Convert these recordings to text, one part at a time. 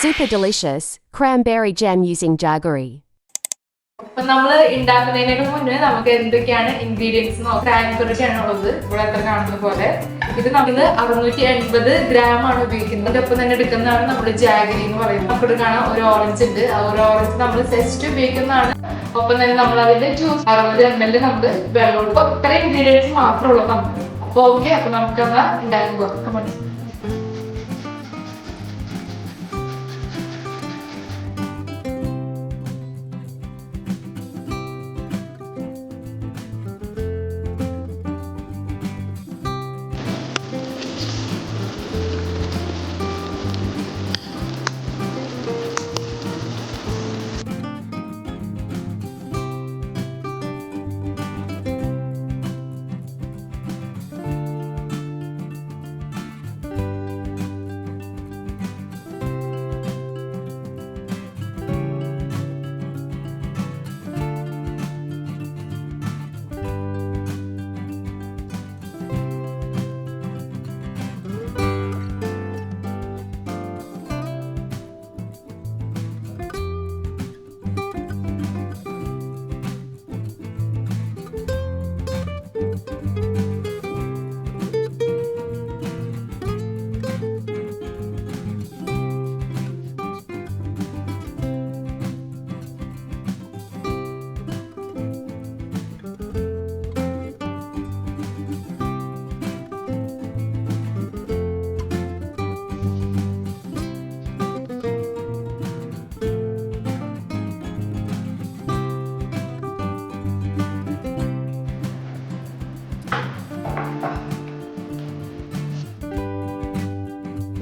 Super delicious cranberry jam using jaggery. അപ്പൊ നമ്മള് ഉണ്ടാക്കുന്നതിനേക്കാൾ മുന്നേ നമുക്ക് എന്തൊക്കെയാണ് ഇൻഗ്രീഡിയൻസ് നോക്കാം. ക്രാൻബെറി ആണ് ഉള്ളത് ഇവിടെ എത്ര കാണുന്ന പോലെ. ഇത് നമ്മൾ 680 gram ആണ് ഉപയോഗിക്കുന്നത്. അതിനൊപ്പം തന്നെ എടുക്കുന്നതാണ് നമ്മൾ ജാഗരി എന്ന് പറയുന്നത്. നമുക്ക് കാണാം ഒരു ഓറഞ്ച് ഉണ്ട്. ആ ഒരു ഓറഞ്ച് നമ്മൾ സെസ്റ്റ് ഉപയോഗിക്കുന്നതാണ്. ഒപ്പം തന്നെ നമ്മൾ അതിന്റെ ജ്യൂസ് 60 ml നമ്മൾ വെള്ളം കൊടുക്കും. ഇത്ര ഇൻഗ്രീഡിയൻസ് മാത്രമേ ഉള്ളൂ നമുക്ക്. അപ്പൊ ഓക്കെ, അപ്പൊ നമുക്കെന്നാ ഉണ്ടാക്കി പോകാം.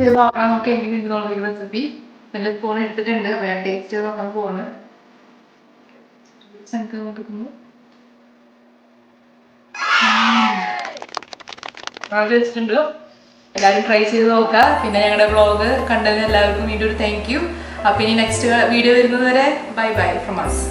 ഇത് നോക്കാം നമുക്ക് എങ്ങനെയുള്ള റെസിപ്പി. നല്ല സ്പൂൺ എടുത്തിട്ടുണ്ട്. വേറെ ടേസ്റ്റ് നോക്കാൻ പോവാണ്. ടേസ്റ്റ് ഉണ്ട്. എല്ലാവരും ട്രൈ ചെയ്ത് നോക്കുക. പിന്നെ ഞങ്ങളുടെ വ്ളോഗ് കണ്ടതിന് എല്ലാവർക്കും വീണ്ടും ഒരു താങ്ക് യു. അപ്പം ഇനി നെക്സ്റ്റ് വീഡിയോ വരുന്നത് വരെ ബൈ ബൈ ഫ്രം അസ്.